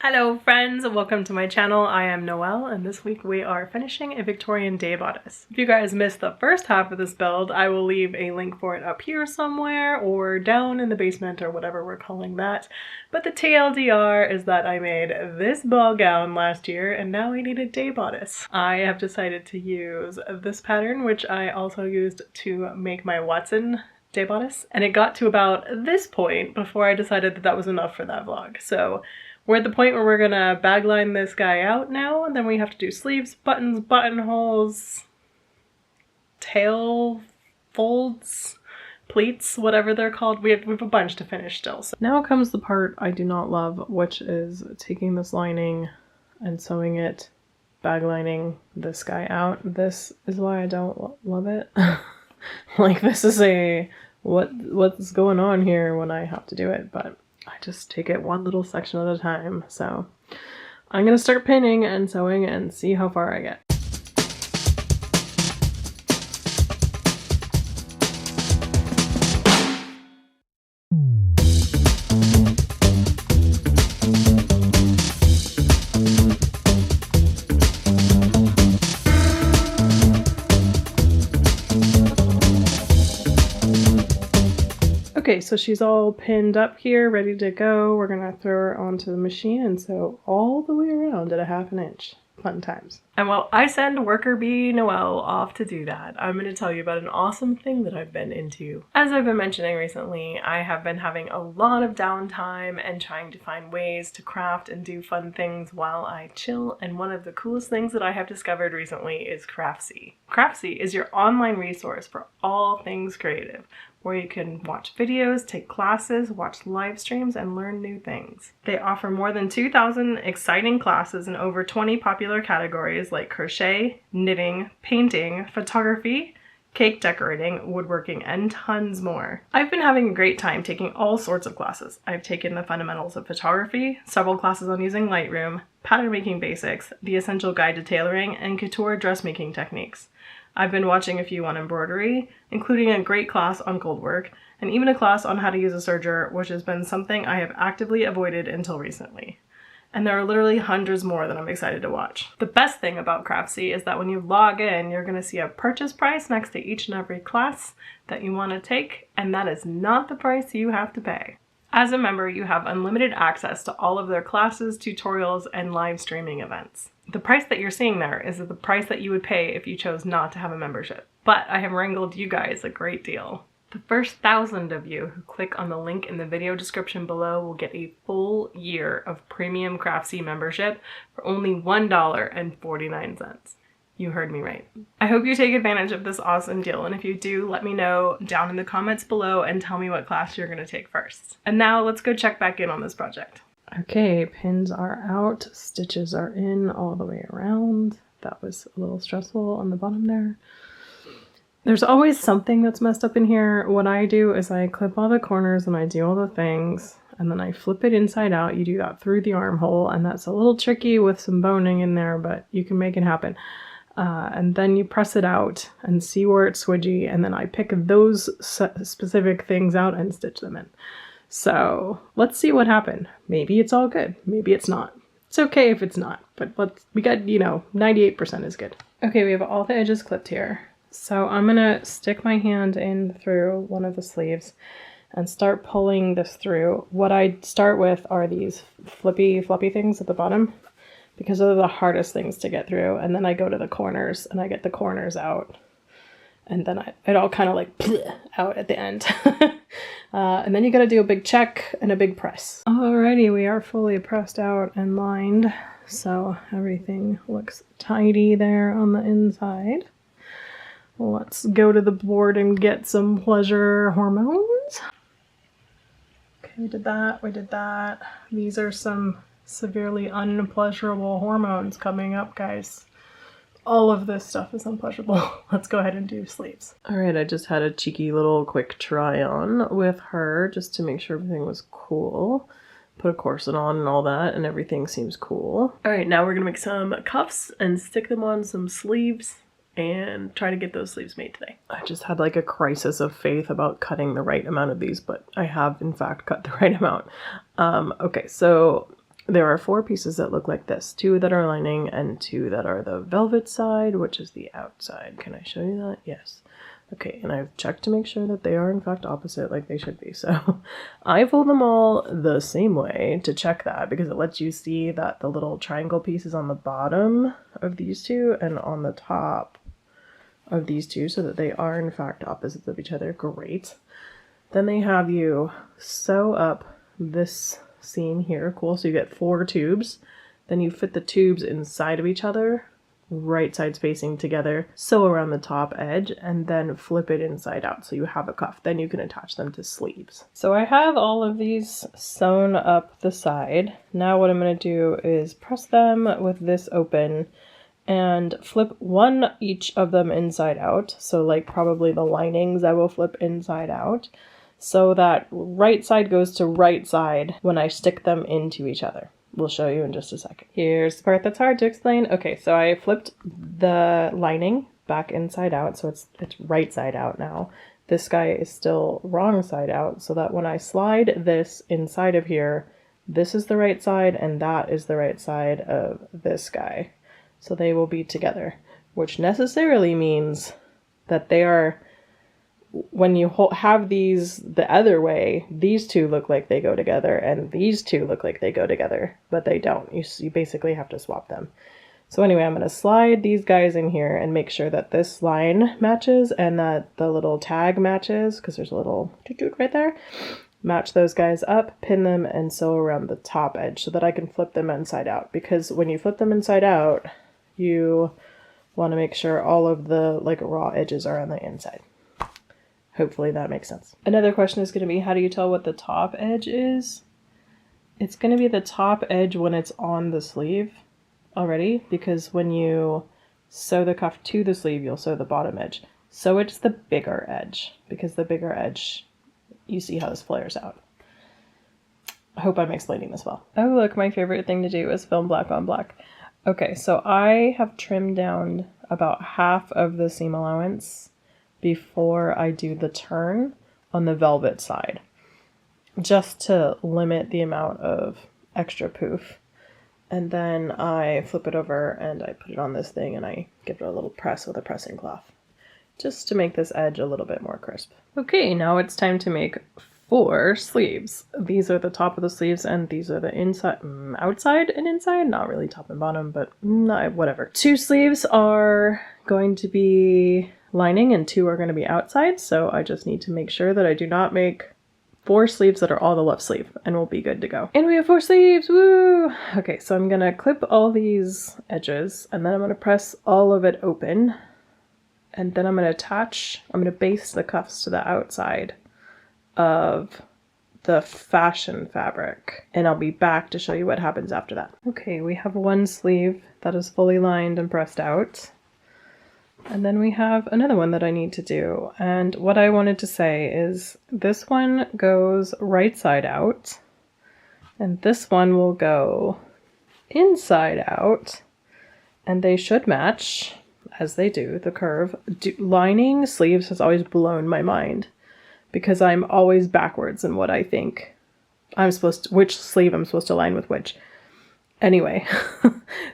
Hello friends, welcome to my channel. I am Noelle and this week we are finishing a Victorian day bodice. If you guys missed the first half of this build, I will leave a link for it up here somewhere or down in the basement or whatever we're calling that. But the TLDR is that I made this ball gown last year and now I need a day bodice. I have decided to use this pattern, which I also used to make my Watson day bodice, and it got to about this point before I decided that that was enough for that vlog. So we're at the point where we're gonna bagline this guy out now, and then we have to do sleeves, buttons, buttonholes, tail folds, pleats, whatever they're called. We have a bunch to finish still. So now comes the part I do not love, which is taking this lining and sewing it, baglining this guy out. This is why I don't love it. Like, this is a what's going on here when I have to do it, but I just take it one little section at a time. So I'm gonna start pinning and sewing and see how far I get. Okay, so she's all pinned up here, ready to go. We're gonna throw her onto the machine and sew all the way around at a ½ inch. Fun times. And while I send worker bee Noelle off to do that, I'm going to tell you about an awesome thing that I've been into. As I've been mentioning recently, I have been having a lot of downtime and trying to find ways to craft and do fun things while I chill, and one of the coolest things that I have discovered recently is Craftsy. Craftsy is your online resource for all things creative, where you can watch videos, take classes, watch live streams, and learn new things. They offer more than 2,000 exciting classes in over 20 popular categories like crochet, knitting, painting, photography, cake decorating, woodworking, and tons more. I've been having a great time taking all sorts of classes. I've taken the fundamentals of photography, several classes on using Lightroom, pattern making basics, the essential guide to tailoring, and couture dressmaking techniques. I've been watching a few on embroidery, including a great class on gold work, and even a class on how to use a serger, which has been something I have actively avoided until recently. And there are literally hundreds more that I'm excited to watch. The best thing about Craftsy is that when you log in, you're going to see a purchase price next to each and every class that you want to take, and that is not the price you have to pay. As a member, you have unlimited access to all of their classes, tutorials, and live streaming events. The price that you're seeing there is the price that you would pay if you chose not to have a membership. But I have wrangled you guys a great deal. The first 1,000 of you who click on the link in the video description below will get a full year of premium Craftsy membership for only $1.49. You heard me right. I hope you take advantage of this awesome deal, and if you do, let me know down in the comments below and tell me what class you're going to take first. And now let's go check back in on this project. Okay, pins are out, stitches are in all the way around. That was a little stressful on the bottom there. There's always something that's messed up in here. What I do is I clip all the corners and I do all the things, and then I flip it inside out. You do that through the armhole, and that's a little tricky with some boning in there, but you can make it happen. And then you press it out and see where it's swidgy, and then I pick those specific things out and stitch them in. So let's see what happened. Maybe it's all good. Maybe it's not. It's okay if it's not, but we got, 98% is good. Okay, we have all the edges clipped here. So I'm gonna stick my hand in through one of the sleeves and start pulling this through. What I start with are these floppy things at the bottom, because they're the hardest things to get through. And then I go to the corners and I get the corners out. And then it all kind of like out at the end. And then you gotta do a big check and a big press. Alrighty, we are fully pressed out and lined. So everything looks tidy there on the inside. Let's go to the board and get some pleasure hormones. Okay, we did that. These are some severely unpleasurable hormones coming up, guys. All of this stuff is unpleasurable. Let's go ahead and do sleeves. Alright, I just had a cheeky little quick try on with her just to make sure everything was cool. Put a corset on and all that, and everything seems cool. Alright, now we're gonna make some cuffs and stick them on some sleeves and try to get those sleeves made today. I just had like a crisis of faith about cutting the right amount of these, but I have in fact cut the right amount. Okay, so there are 4 pieces that look like this, 2 that are lining and 2 that are the velvet side, which is the outside. Can I show you that? Yes. Okay, and I've checked to make sure that they are in fact opposite like they should be. So I fold them all the same way to check that, because it lets you see that the little triangle piece is on the bottom of these 2 and on the top of these 2, so that they are in fact opposites of each other. Great. Then they have you sew up this seam here. Cool. So you get 4 tubes. Then you fit the tubes inside of each other, right sides facing together, sew around the top edge, and then flip it inside out so you have a cuff. Then you can attach them to sleeves. So I have all of these sewn up the side. Now what I'm going to do is press them with this open and flip one each of them inside out. So like probably the linings I will flip inside out, so that right side goes to right side when I stick them into each other. We'll show you in just a second. Here's the part that's hard to explain. Okay, so I flipped the lining back inside out, so it's right side out now. This guy is still wrong side out, so that when I slide this inside of here, this is the right side and that is the right side of this guy. So they will be together, which necessarily means that they are, when you have these the other way, these 2 look like they go together and these 2 look like they go together, but they don't. You basically have to swap them. So anyway, I'm going to slide these guys in here and make sure that this line matches and that the little tag matches, because there's a little toot right there. Match those guys up, pin them, and sew around the top edge so that I can flip them inside out, because when you flip them inside out, you want to make sure all of the like raw edges are on the inside. Hopefully that makes sense. Another question is going to be, how do you tell what the top edge is? It's going to be the top edge when it's on the sleeve already, because when you sew the cuff to the sleeve, you'll sew the bottom edge. So it's the bigger edge, because the bigger edge, you see how this flares out. I hope I'm explaining this well. Oh look, my favorite thing to do is film black on black. Okay, so I have trimmed down about half of the seam allowance before I do the turn on the velvet side, just to limit the amount of extra poof. And then I flip it over and I put it on this thing and I give it a little press with a pressing cloth, just to make this edge a little bit more crisp. Okay, now it's time to make 4 sleeves. These are the top of the sleeves and these are the inside, outside and inside, not really top and bottom, but whatever. 2 sleeves are going to be lining and 2 are going to be outside, so I just need to make sure that I do not make 4 sleeves that are all the left sleeve, and we'll be good to go. And we have 4 sleeves, woo! Okay, so I'm gonna clip all these edges and then I'm gonna press all of it open, and then I'm gonna baste the cuffs to the outside of the fashion fabric, and I'll be back to show you what happens after that. Okay, we have 1 sleeve that is fully lined and pressed out. And then we have another one that I need to do. And what I wanted to say is this one goes right side out and this one will go inside out, and they should match as they do the curve. Lining sleeves has always blown my mind because I'm always backwards in what I think which sleeve I'm supposed to line with which. Anyway,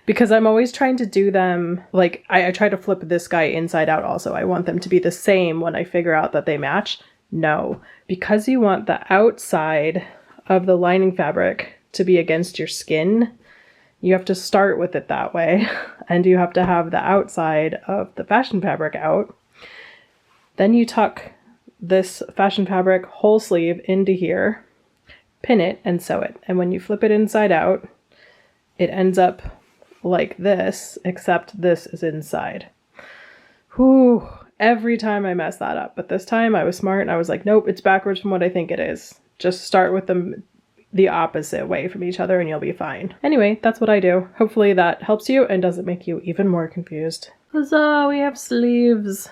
because I'm always trying to do them, like, I try to flip this guy inside out also. I want them to be the same when I figure out that they match. No, because you want the outside of the lining fabric to be against your skin, you have to start with it that way. And you have to have the outside of the fashion fabric out. Then you tuck this fashion fabric whole sleeve into here, pin it, and sew it. And when you flip it inside out, it ends up like this, except this is inside. Whew, every time I mess that up. But this time I was smart and I was like, nope, it's backwards from what I think it is. Just start with them the opposite way from each other and you'll be fine. Anyway, that's what I do. Hopefully that helps you and doesn't make you even more confused. Huzzah, we have sleeves.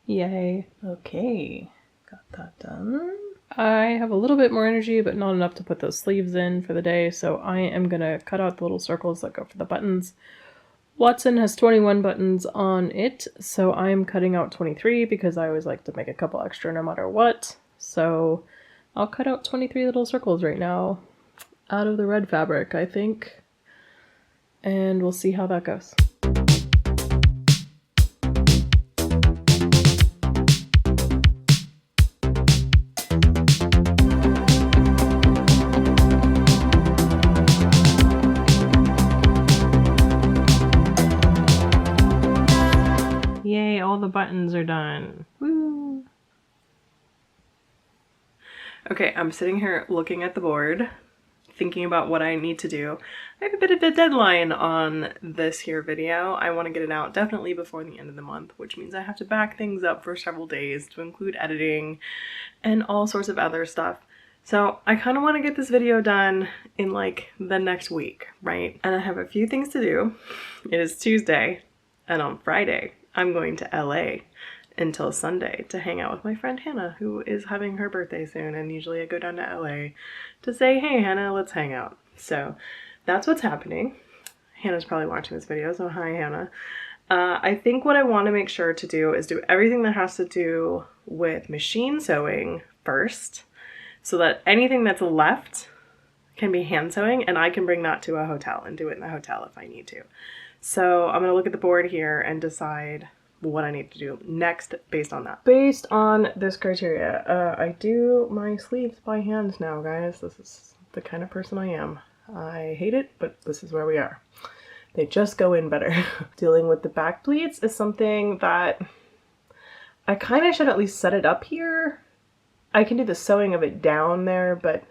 Yay. Okay, got that done. I have a little bit more energy, but not enough to put those sleeves in for the day, so I am gonna cut out the little circles that go for the buttons. Watson has 21 buttons on it, so I'm cutting out 23 because I always like to make a couple extra no matter what. So I'll cut out 23 little circles right now. out of the red fabric, I think, and we'll see how that goes. Yay, all the buttons are done. Woo! Okay, I'm sitting here looking at the board, thinking about what I need to do. I have a bit of a deadline on this here video. I want to get it out definitely before the end of the month, which means I have to back things up for several days to include editing and all sorts of other stuff. So I kind of want to get this video done in like the next week, right? And I have a few things to do. It is Tuesday, and on Friday, I'm going to LA until Sunday to hang out with my friend Hannah, who is having her birthday soon, and usually I go down to LA to say, hey Hannah, let's hang out. So that's what's happening. Hannah's probably watching this video, so hi Hannah. I think what I want to make sure to do is do everything that has to do with machine sewing first, so that anything that's left can be hand sewing, and I can bring that to a hotel and do it in the hotel if I need to. So I'm going to look at the board here and decide what I need to do next based on that. Based on this criteria, I do my sleeves by hand now, guys. This is the kind of person I am. I hate it, but this is where we are. They just go in better. Dealing with the back pleats is something that I kind of should at least set it up here. I can do the sewing of it down there, but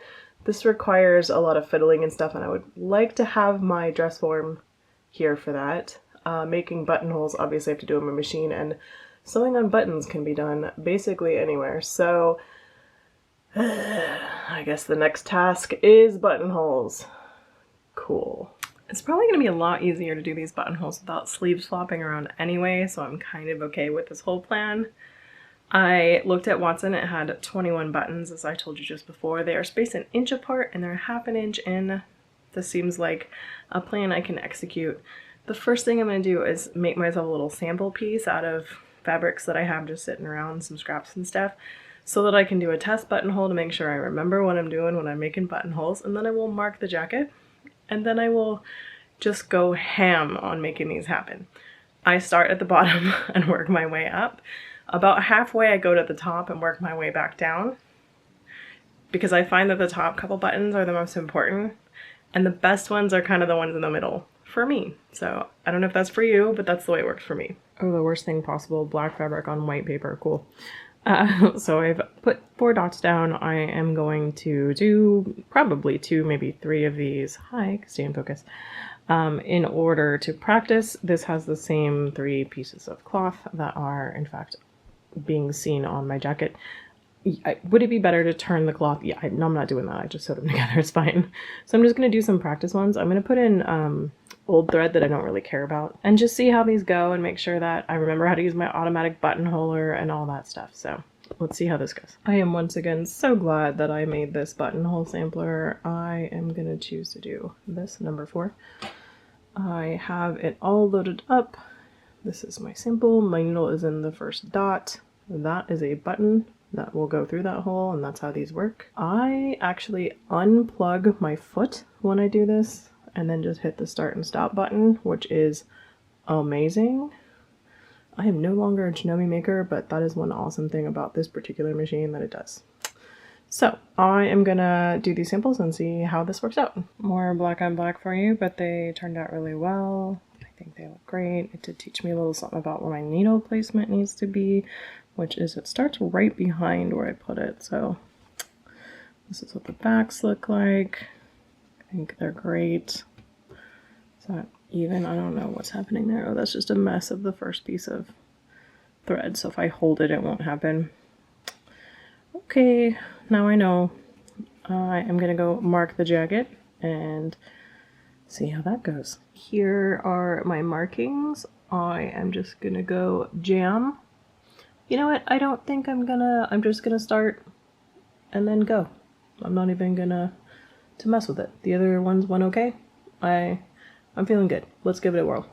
this requires a lot of fiddling and stuff, and I would like to have my dress form here for that. Making buttonholes, obviously I have to do them on a machine, and sewing on buttons can be done basically anywhere. So I guess the next task is buttonholes. Cool. It's probably going to be a lot easier to do these buttonholes without sleeves flopping around anyway, so I'm kind of okay with this whole plan. I looked at Watson. It had 21 buttons, as I told you just before. They are spaced an inch apart and they're ½ inch in. This seems like a plan I can execute. The first thing I'm going to do is make myself a little sample piece out of fabrics that I have just sitting around, some scraps and stuff, so that I can do a test buttonhole to make sure I remember what I'm doing when I'm making buttonholes, and then I will mark the jacket, and then I will just go ham on making these happen. I start at the bottom and work my way up. About halfway I go to the top and work my way back down, because I find that the top couple buttons are the most important, and the best ones are kind of the ones in the middle for me. So I don't know if that's for you, but that's the way it works for me. Oh, the worst thing possible, black fabric on white paper, cool. So I've put 4 dots down. I am going to do probably 2, maybe 3 of these. Hi, stay in focus. In order to practice. This has the same 3 pieces of cloth that are in fact being seen on my jacket. Would it be better to turn the cloth? Yeah, no, I'm not doing that. I just sewed them together. It's fine. So I'm just going to do some practice ones. I'm going to put in old thread that I don't really care about and just see how these go and make sure that I remember how to use my automatic buttonholer and all that stuff. So let's see how this goes. I am once again so glad that I made this buttonhole sampler. I am going to choose to do this, number 4. I have it all loaded up. This is my sample. My needle is in the first dot. That is a button that will go through that hole, and that's how these work. I actually unplug my foot when I do this and then just hit the start and stop button, which is amazing. I am no longer a Janome maker, but that is one awesome thing about this particular machine that it does. So I am gonna do these samples and see how this works out. More black on black for you, but they turned out really well. I think they look great. It did teach me a little something about where my needle placement needs to be, which is it starts right behind where I put it. So this is what the backs look like. I think they're great. Is that even? I don't know what's happening there. Oh, that's just a mess of the first piece of thread. So if I hold it, it won't happen. Okay, now I know. I am gonna go mark the jacket and see how that goes. Here are my markings. I am just gonna go jam. You know what? I don't think I'm just gonna start and then go. I'm not even gonna to mess with it. The other ones went okay. I'm feeling good. Let's give it a whirl.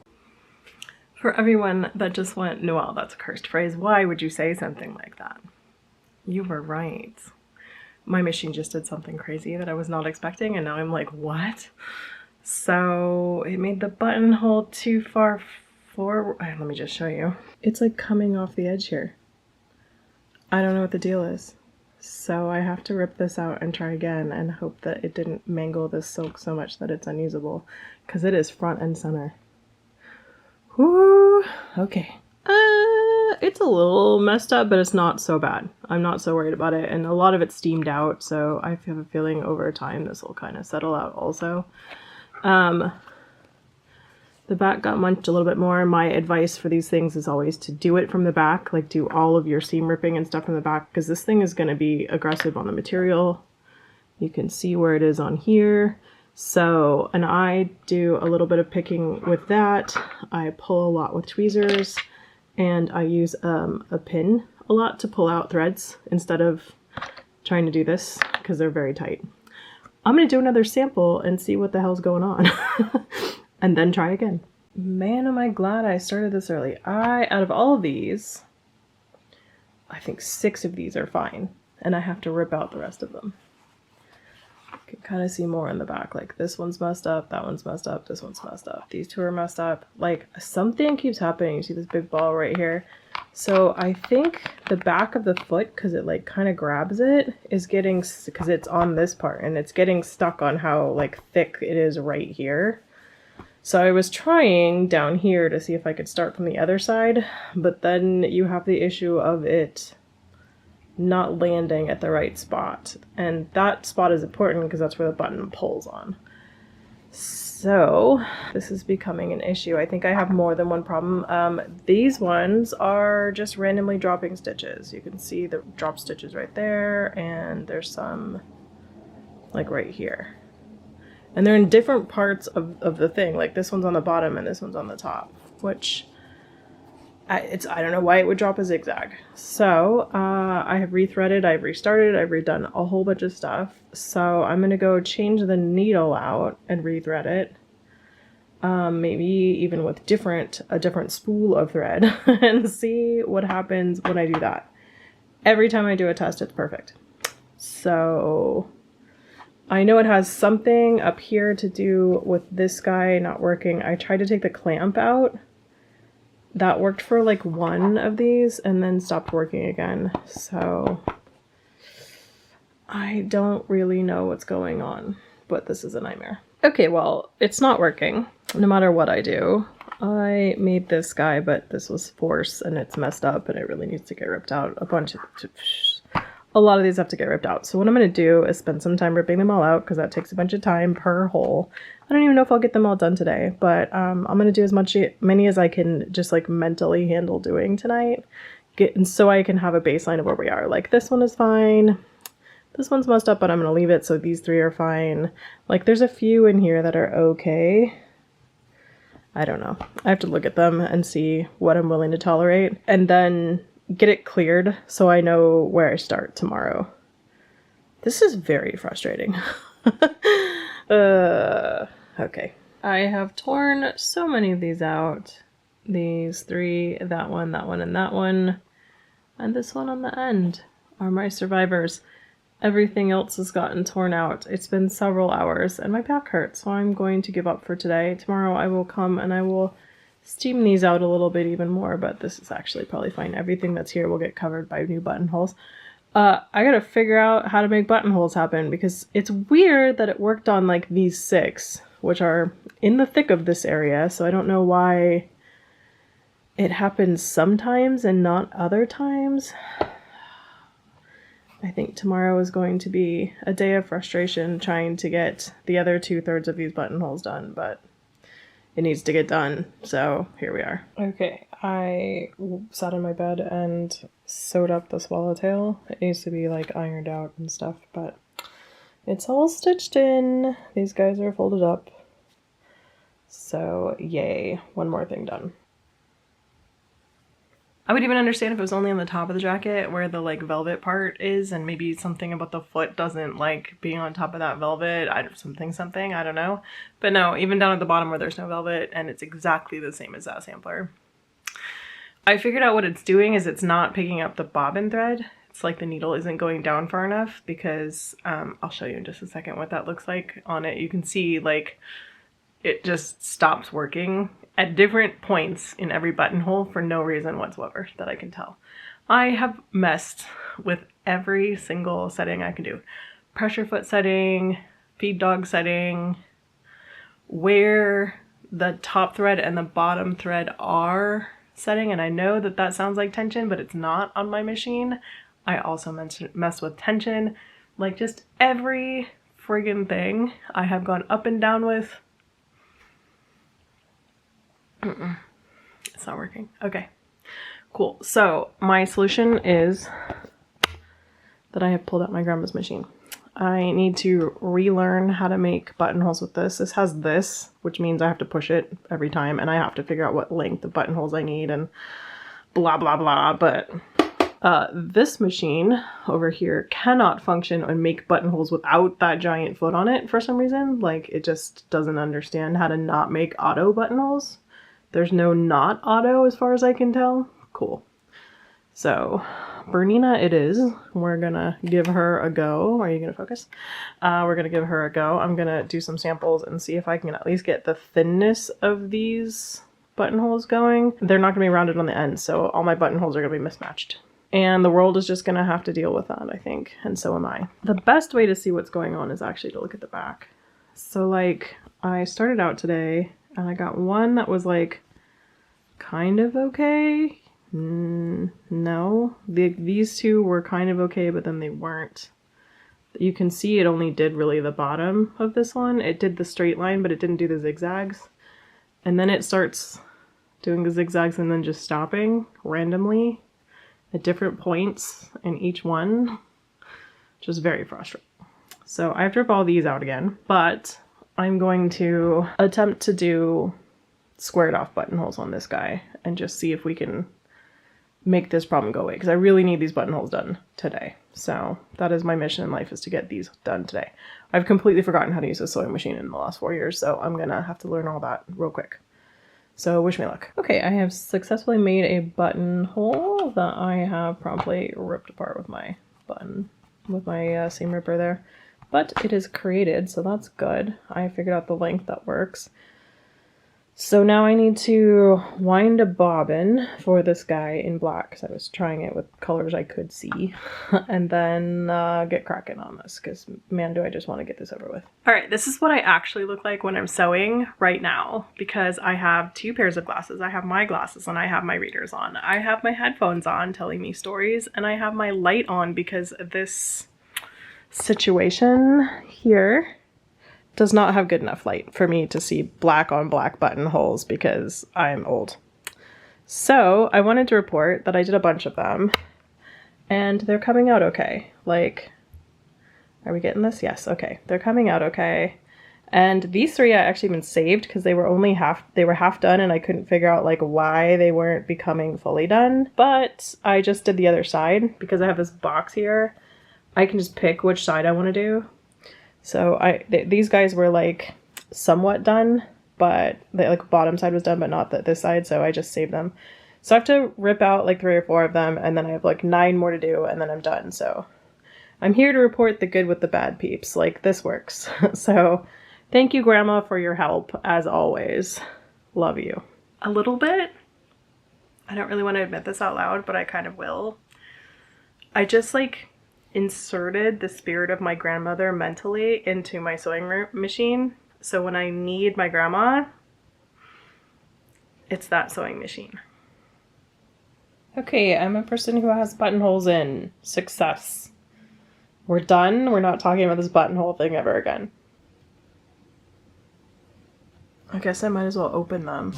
For everyone that just went, Noelle, that's a cursed phrase. Why would you say something like that? You were right. My machine just did something crazy that I was not expecting, and now I'm like, what? So it made the buttonhole too far forward. Let me just show you. It's like coming off the edge here. I don't know what the deal is. So I have to rip this out and try again and hope that it didn't mangle this silk so much that it's unusable, because it is front and center. Whoo! Okay. It's a little messed up, but it's not so bad. I'm not so worried about it, and a lot of it's steamed out, so I have a feeling over time this will kind of settle out also. The back got munched a little bit more. My advice for these things is always to do it from the back, like do all of your seam ripping and stuff from the back, because this thing is going to be aggressive on the material. You can see where it is on here. So, and I do a little bit of picking with that. I pull a lot with tweezers, and I use a pin a lot to pull out threads instead of trying to do this because they're very tight. I'm going to do another sample and see what the hell's going on and then try again. Man, am I glad I started this early. Out of all of these, I think 6 of these are fine, and I have to rip out the rest of them. You can kind of see more in the back, like this one's messed up, that one's messed up, this one's messed up. These 2 are messed up. Like, something keeps happening. You see this big ball right here? So I think the back of the foot, because it like kind of grabs it, is getting, because it's on this part, and it's getting stuck on how like thick it is right here. So I was trying down here to see if I could start from the other side, but then you have the issue of it not landing at the right spot, and that spot is important because that's where the button pulls on. So this is becoming an issue. I think I have more than one problem. These ones are just randomly dropping stitches. You can see the drop stitches right there, and there's some like right here, and they're in different parts of the thing. Like this one's on the bottom and this one's on the top, which I don't know why it would drop a zigzag. So I have rethreaded, I've restarted, I've redone a whole bunch of stuff. So I'm gonna go change the needle out and rethread it. Maybe even with a different spool of thread and see what happens when I do that. Every time I do a test, it's perfect. So I know it has something up here to do with this guy not working. I tried to take the clamp out. That worked for like one of these and then stopped working again. So I don't really know what's going on, but this is a nightmare. Okay, well, it's not working no matter what I do. I made this guy, but this was force and it's messed up and it really needs to get ripped out. A lot of these have to get ripped out. So what I'm going to do is spend some time ripping them all out because that takes a bunch of time per hole. I don't even know if I'll get them all done today, but I'm going to do as many as I can just like mentally handle doing tonight. And so I can have a baseline of where we are. Like this one is fine. This one's messed up, but I'm going to leave it. So these 3 are fine. Like there's a few in here that are okay. I don't know. I have to look at them and see what I'm willing to tolerate and then get it cleared so I know where I start tomorrow. This is very frustrating. Okay. I have torn so many of these out. These 3, that one, and that one. And this one on the end are my survivors. Everything else has gotten torn out. It's been several hours and my back hurts, so I'm going to give up for today. Tomorrow I will come and I will steam these out a little bit even more, but this is actually probably fine. Everything that's here will get covered by new buttonholes. I gotta figure out how to make buttonholes happen because it's weird that it worked on like these 6, which are in the thick of this area, so I don't know why it happens sometimes and not other times. I think tomorrow is going to be a day of frustration trying to get the other 2/3 of these buttonholes done, but it needs to get done, so here we are. Okay, I sat in my bed and sewed up the swallowtail. It needs to be like ironed out and stuff, but it's all stitched in. These guys are folded up. So yay, one more thing done. I would even understand if it was only on the top of the jacket where the like velvet part is, and maybe something about the foot doesn't like being on top of that velvet. Something, I don't know. But no, even down at the bottom where there's no velvet, and it's exactly the same as that sampler. I figured out what it's doing is it's not picking up the bobbin thread. it's like the needle isn't going down far enough, because I'll show you in just a second what that looks like on it. You can see like it just stops working at different points in every buttonhole for no reason whatsoever that I can tell. I have messed with every single setting I can do. Pressure foot setting, feed dog setting, where the top thread and the bottom thread are setting, and I know that that sounds like tension, but it's not on my machine. I also mess with tension, like just every friggin' thing I have gone up and down with. It's not working. Okay, cool. So my solution is that I have pulled out my grandma's machine. I need to relearn how to make buttonholes with this. This has this, which means I have to push it every time, and I have to figure out what length of buttonholes I need and blah, blah, blah. But this machine over here cannot function and make buttonholes without that giant foot on it for some reason. Like, it just doesn't understand how to not make auto buttonholes. There's no not auto as far as I can tell. Cool. So Bernina it is. We're gonna give her a go. Are you gonna focus? We're gonna give her a go. I'm gonna do some samples and see if I can at least get the thinness of these buttonholes going. They're not gonna be rounded on the ends, so all my buttonholes are gonna be mismatched. And the world is just gonna have to deal with that, I think, and so am I. The best way to see what's going on is actually to look at the back. So like, I started out today and I got one that was like kind of okay. No, these two were kind of okay, but then they weren't. You can see it only did really the bottom of this one. It did the straight line, but it didn't do the zigzags. And then it starts doing the zigzags and then just stopping randomly at different points in each one, which is very frustrating. So I have to rip all these out again, but I'm going to attempt to do squared off buttonholes on this guy and just see if we can make this problem go away, because I really need these buttonholes done today. So that is my mission in life, is to get these done today. I've completely forgotten how to use a sewing machine in the last 4 years, so I'm gonna have to learn all that real quick. So wish me luck. Okay, I have successfully made a buttonhole that I have promptly ripped apart with my seam ripper there. But it is created, so that's good. I figured out the length that works. So now I need to wind a bobbin for this guy in black, because I was trying it with colors I could see, and then get cracking on this, because man, do I just want to get this over with. Alright, this is what I actually look like when I'm sewing right now, because I have two pairs of glasses. I have my glasses and I have my readers on. I have my headphones on telling me stories, and I have my light on because this situation here does not have good enough light for me to see black on black buttonholes because I'm old. So I wanted to report that I did a bunch of them and they're coming out okay. Like, are we getting this? Yes, okay. They're coming out okay. And these three I actually even saved because they were only half done, and I couldn't figure out like why they weren't becoming fully done. But I just did the other side because I have this box here. I can just pick which side I want to do. So these guys were like somewhat done, but the like bottom side was done, but not this side. So I just saved them. So I have to rip out like 3 or 4 of them, and then I have like 9 more to do, and then I'm done. So I'm here to report the good with the bad, peeps. Like, this works. So thank you, Grandma, for your help as always. Love you. A little bit. I don't really want to admit this out loud, but I kind of will. I just like inserted the spirit of my grandmother mentally into my sewing machine. So when I need my grandma, it's that sewing machine. Okay, I'm a person who has buttonholes in. Success. We're done. We're not talking about this buttonhole thing ever again. I guess I might as well open them.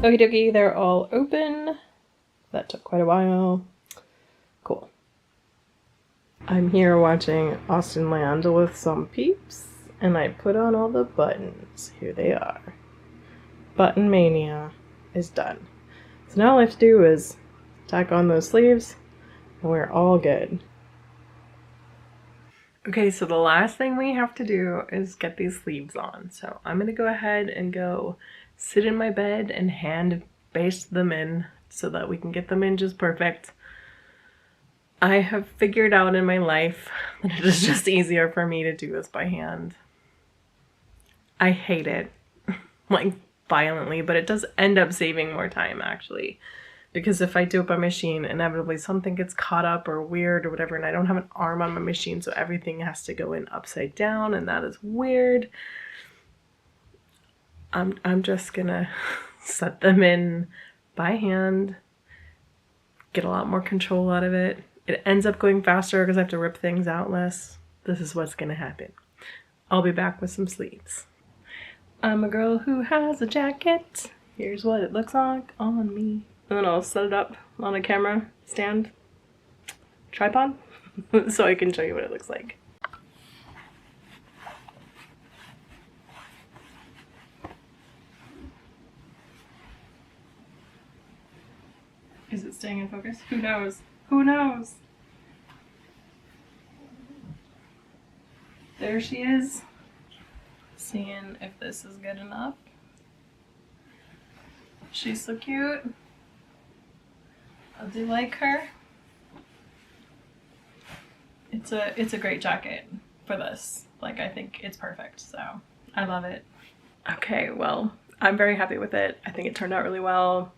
Okie dokie, they're all open. That took quite a while. Cool. I'm here watching Austin Land with some peeps, and I put on all the buttons. Here they are. Button Mania is done. So now all I have to do is tack on those sleeves, and we're all good. Okay, so the last thing we have to do is get these sleeves on. So I'm gonna go ahead and go sit in my bed and hand baste them in so that we can get them in just perfect. I have figured out in my life that it is just easier for me to do this by hand. I hate it, like violently, but it does end up saving more time actually. Because if I do it by machine, inevitably something gets caught up or weird or whatever, and I don't have an arm on my machine, so everything has to go in upside down, and that is weird. I'm just gonna set them in by hand, get a lot more control out of it. It ends up going faster because I have to rip things out less. This is what's gonna happen. I'll be back with some sleeves. I'm a girl who has a jacket. Here's what it looks like on me. And then I'll set it up on a camera stand, tripod, so I can show you what it looks like. Is it staying in focus? Who knows? Who knows? There she is. Seeing if this is good enough. She's so cute. I do like her. It's a great jacket for this. Like, I think it's perfect, so I love it. Okay, well, I'm very happy with it. I think it turned out really well.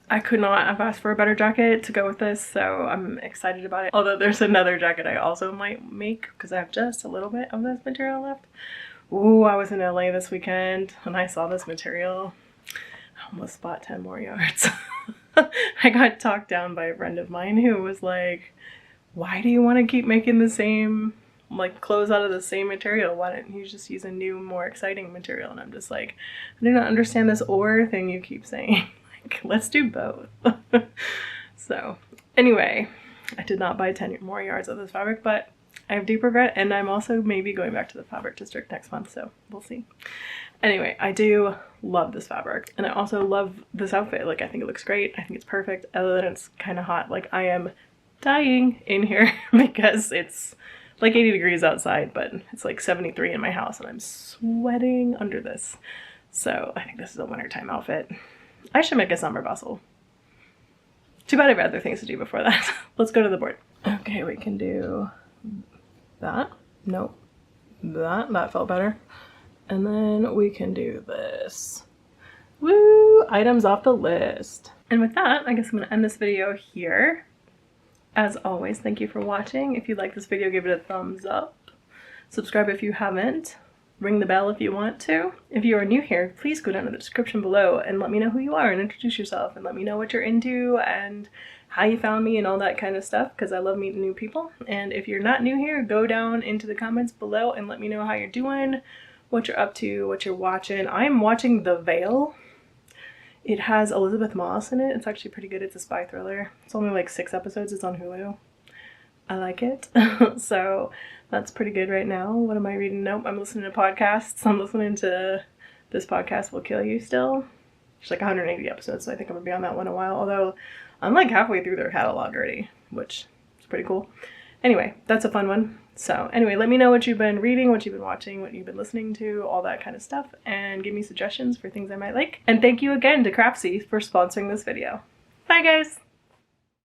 I could not have asked for a better jacket to go with this, so I'm excited about it. Although there's another jacket I also might make because I have just a little bit of this material left. Ooh, I was in LA this weekend and I saw this material. I almost bought 10 more yards. I got talked down by a friend of mine who was like, why do you want to keep making the same, like, clothes out of the same material? Why don't you just use a new, more exciting material? And I'm just like, I do not understand this or thing you keep saying. Like, let's do both. So anyway, I did not buy 10 more yards of this fabric, but I have deep regret, and I'm also maybe going back to the fabric district next month, so we'll see. Anyway, I do love this fabric, and I also love this outfit. Like, I think it looks great. I think it's perfect, other than it's kind of hot. Like, I am dying in here because it's like 80 degrees outside, but it's like 73 in my house, and I'm sweating under this. So I think this is a wintertime outfit. I should make a summer bustle. Too bad I have other things to do before that. Let's go to the board. Okay, we can do that. Nope. That felt better. And then we can do this. Woo! Items off the list. And with that, I guess I'm going to end this video here. As always, thank you for watching. If you like this video, give it a thumbs up. Subscribe if you haven't. Ring the bell if you want to. If you are new here, please go down to the description below and let me know who you are and introduce yourself and let me know what you're into and how you found me and all that kind of stuff, because I love meeting new people. And if you're not new here, go down into the comments below and let me know how you're doing, what you're up to, what you're watching. I'm watching The Veil. It has Elizabeth Moss in it. It's actually pretty good. It's a spy thriller. It's only like 6 episodes. It's on Hulu. I like it. So that's pretty good right now. What am I reading? Nope, I'm listening to podcasts. I'm listening to This Podcast Will Kill You still. It's like 180 episodes, so I think I'm gonna be on that one a while. Although I'm like halfway through their catalog already, which is pretty cool. Anyway, that's a fun one. So anyway, let me know what you've been reading, what you've been watching, what you've been listening to, all that kind of stuff, and give me suggestions for things I might like. And thank you again to Craftsy for sponsoring this video. Bye guys!